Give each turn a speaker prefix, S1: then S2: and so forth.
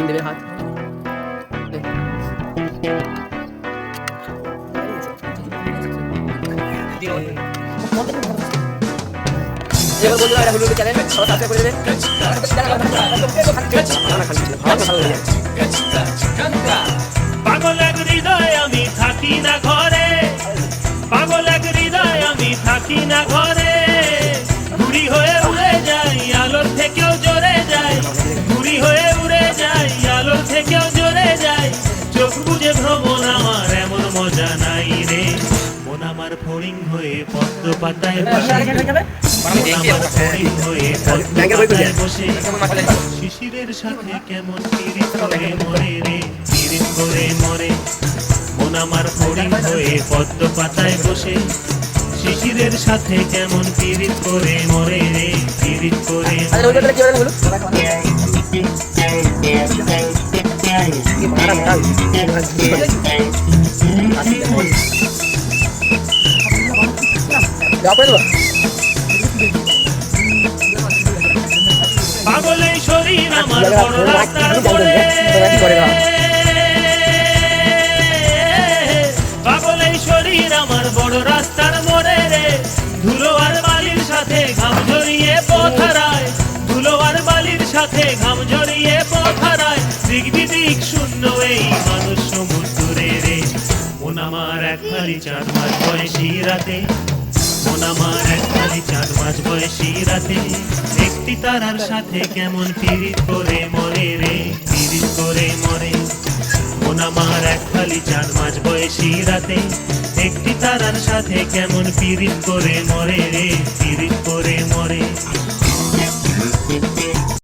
S1: team দেবে হাত এবার বলতে এটা হলুদ চ্যানেল সবাই সাবস্ক্রাইব করে দেবে
S2: পাগল এক হৃদয় আমি থাকি না ঘরে, পাগল এক হৃদয় আমি থাকি না ঘরে, ঘুরি হয়ে উড়ে যাই আলোর থেকেও জোরে যাই, ঘুরি হয়ে উড়ে যাই আলোর থেকেও জোরে যাই, চোখ বুঝে ভ্রমণ আমার এমন মজা নাই রে, মন আমার ফড়িং হয়ে পদ্ম পাতায় বসে, মন আমার ফড়িং হয়ে পদ্ম পাতায় বসে, শিশিরের সাথে কেমন পিরিত করে মরে রে, পিরিত করে মরে, মন আমার ফড়িং হয়ে পদ্ম পাতায় বসে, শিশিরের সাথে কেমন পিরিত করে মরে রে, পিরিত করে পাগলে শরীর আমার বড় রাস্তার মোড়ে, পাগলে শরীর আমার বড় রাস্তার মোড়ে রে, ধুলো আর বালির সাথে ঘাম জড়িয়ে পথ হারায়, ধুলো আর বালির সাথে ঘাম জড়িয়ে পথ হারায়, দিক বিদিক শূন্য এই মানুষ সমুদ্রে রে, মন আমার এক খালি 4 মাস বয়সী রাতে, মন আমার এক খালি 4 মাস বয়সী রাতে, একটি তারার সাথে কেমন পিরিত করে মরে রে, পিরিত করে মরে, মন আমার এক খালি 4 মাস বয়সী রাতে, একটি তারার সাথে কেমন পিরিত করে মরে রে, পিরিত করে